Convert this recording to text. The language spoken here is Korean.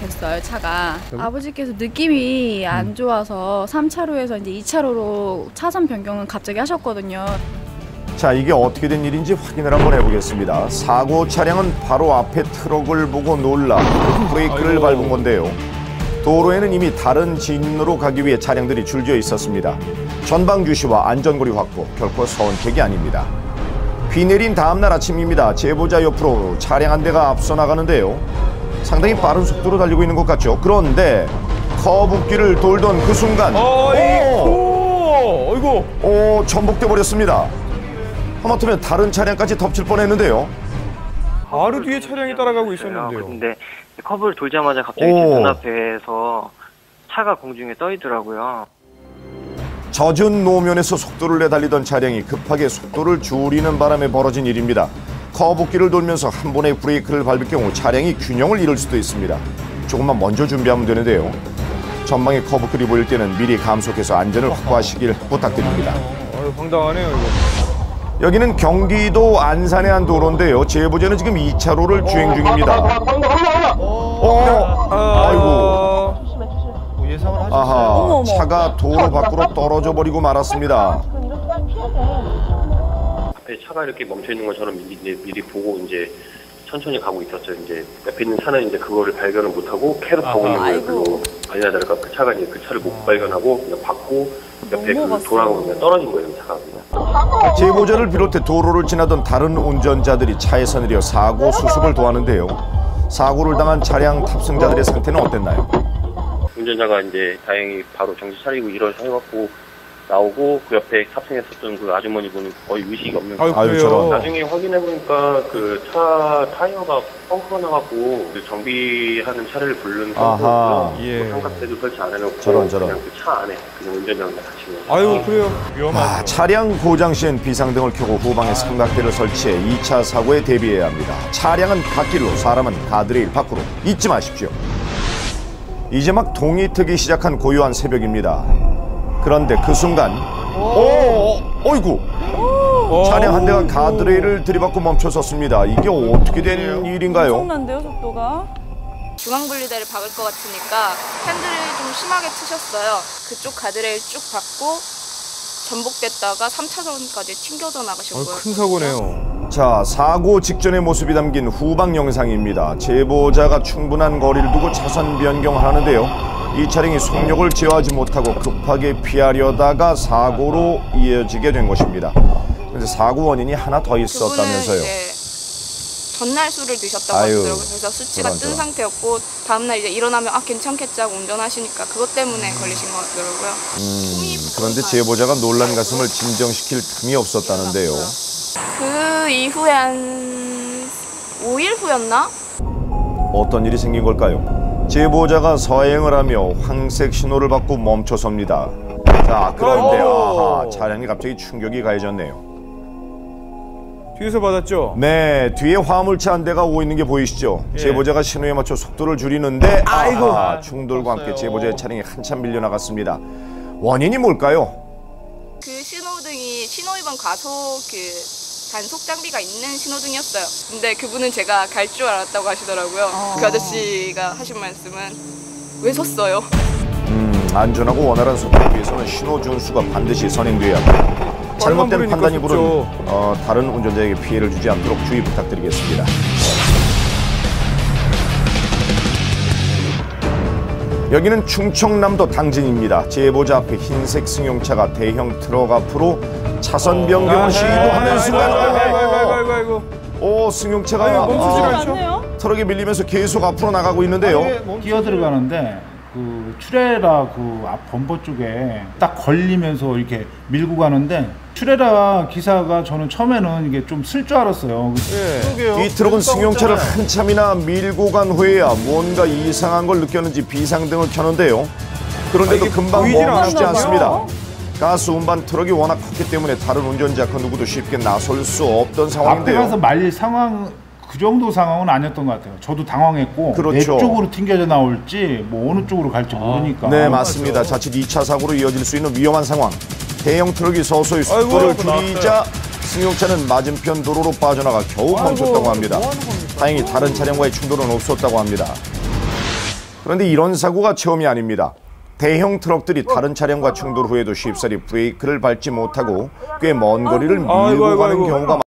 됐어요, 차가. 아버지께서 느낌이 안 좋아서 3차로에서 이제 2차로로 차선 변경을 갑자기 하셨거든요. 자, 이게 어떻게 된 일인지 확인을 한번 해보겠습니다. 사고 차량은 바로 앞에 트럭을 보고 놀라 브레이크를 밟은 건데요. 도로에는 이미 다른 진로로 가기 위해 차량들이 줄지어 있었습니다. 전방 주시와 안전거리 확보, 결코 선택이 아닙니다. 비 내린 다음날 아침입니다. 제보자 옆으로 차량 한 대가 앞서 나가는데요. 상당히 빠른 속도로 달리고 있는 것 같죠. 그런데 커브길을 돌던 그 순간 전복돼 버렸습니다. 하마터면 다른 차량까지 덮칠 뻔했는데요. 바로 뒤에 차량이 따라가고 있었는데요. 근데 커브를 돌자마자 갑자기 제 눈앞에서 차가 공중에 떠 있더라고요. 젖은 노면에서 속도를 내달리던 차량이 급하게 속도를 줄이는 바람에 벌어진 일입니다. 커브길을 돌면서 한 번에 브레이크를 밟을 경우 차량이 균형을 잃을 수도 있습니다. 조금만 먼저 준비하면 되는데요. 전방에 커브길이 보일 때는 미리 감속해서 안전을 확보하시길 부탁드립니다. 황당하네요, 이거. 여기는 경기도 안산의 한 도로인데요. 제보자는 지금 2차로를 주행 중입니다. 아이고. 예상을 하셨어요? 아하, 차가 도로 밖으로 떨어져 버리고 말았습니다. 앞에 차가 이렇게 멈춰 있는 것처럼 미리 보고 이제 천천히 가고 있었죠. 이제 옆에 있는 차는 이제 그거를 발견을 못하고 계속 가고 있는 거예요. 그리고 아니나 다를까 그 차가 이제 그 차를 못 발견하고 그냥 받고 옆에 그 돌아가고 그냥 떨어진 거예요, 차가 그냥. 제보자를 비롯해 도로를 지나던 다른 운전자들이 차에서 내려 사고 수습을 도하는데요. 사고를 당한 차량 탑승자들의 상태는 어땠나요? 운전자가 이제 다행히 바로 정신 차리고 일어서갖고 나오고 그 옆에 탑승했었던 그 아주머니 분은 거의 의식이 없는 아유, 저런. 나중에 확인해 보니까 그 차 타이어가 펑크가 나갖고 정비하는 차를 부르는 상태였고요. 예. 삼각대도 설치 안 해놓고 저런. 그냥 그 차 안에 그냥 운전자랑 같이. 아유, 그래요. 위험하죠. 차량 고장 시엔 비상등을 켜고 후방에 삼각대를 설치해 2차 사고에 대비해야 합니다. 차량은 갓길로, 사람은 가드레일 밖으로. 잊지 마십시오. 이제 막 동이 트기 시작한 고요한 새벽입니다. 그런데 그 순간 어이구! 차량 한 대가 가드레일을 들이받고 멈춰섰습니다. 이게 어떻게 된 일인가요? 엄청난데요, 속도가? 중앙분리대를 박을 것 같으니까 핸들을 좀 심하게 트셨어요. 그쪽 가드레일 쭉 받고 전복됐다가 3차선까지 튕겨져 나가신 거예요. 큰 사고네요. 자, 사고 직전의 모습이 담긴 후방 영상입니다. 제보자가 충분한 거리를 두고 차선 변경하는데요. 이 차량이 속력을 제어하지 못하고 급하게 피하려다가 사고로 이어지게 된 것입니다. 그런데 사고 원인이 하나 더 있었다면서요. 전날 술을 드셨다고 하더라고요. 그래서 수치가 뜬 상태였고 다음날 이제 일어나면 괜찮겠지 하고 운전하시니까 그것 때문에 걸리신 것 같더라고요. 그런데 제보자가 놀란 가슴을 진정시킬 틈이 없었다는데요. 그 이후에 한 5일 후였나? 어떤 일이 생긴 걸까요? 제보자가 서행을 하며 황색 신호를 받고 멈춰섭니다. 자, 그런데 차량이 갑자기 충격이 가해졌네요. 뒤에서 받았죠? 네, 뒤에 화물차 한 대가 오고 있는 게 보이시죠? 예. 제보자가 신호에 맞춰 속도를 줄이는데 충돌과 함께 제보자의 차량이 한참 밀려나갔습니다. 원인이 뭘까요? 그 신호등이 신호위반 과속 단속 장비가 있는 신호등이었어요. 근데 그분은 제가 갈 줄 알았다고 하시더라고요. 그 아저씨가 하신 말씀은 왜 섰어요? 안전하고 원활한 소통을 위해서는 신호 준수가 반드시 선행돼야 합니다. 잘못된 판단이 부른 다른 운전자에게 피해를 주지 않도록 주의 부탁드리겠습니다. 여기는 충청남도 당진입니다. 제보자 앞에 흰색 승용차가 대형 트럭 앞으로 차선 변경을 시도하는 순간 승용차가 멈추질 않죠? 트럭에 밀리면서 계속 앞으로 나가고 있는데요. 뛰어 들어가는데 그 트레라 그 앞 범퍼 쪽에 딱 걸리면서 이렇게 밀고 가는데 트레라 기사가 저는 처음에는 이게 좀 쓸 줄 알았어요. 이 트럭은 승용차를 한참이나 밀고 간 후에야 뭔가 이상한 걸 느꼈는지 비상등을 켜는데요. 그런데도 금방 멈추지 않습니다. 가스 운반 트럭이 워낙 컸기 때문에 다른 운전자 그 누구도 쉽게 나설 수 없던 상황인데요. 앞에 가서 말릴 상황 그 정도 상황은 아니었던 것 같아요. 저도 당황했고 그렇죠. 내 쪽으로 튕겨져 나올지 뭐 어느 쪽으로 갈지 모르니까. 네, 맞습니다. 자칫 2차 사고로 이어질 수 있는 위험한 상황. 대형 트럭이 서서히 속도를 줄이자 승용차는 맞은편 도로로 빠져나가 겨우 멈췄다고 합니다. 다행히 다른 차량과의 충돌은 없었다고 합니다. 그런데 이런 사고가 처음이 아닙니다. 대형 트럭들이 다른 차량과 충돌 후에도 쉽사리 브레이크를 밟지 못하고 꽤 먼 거리를 밀고 가는 경우가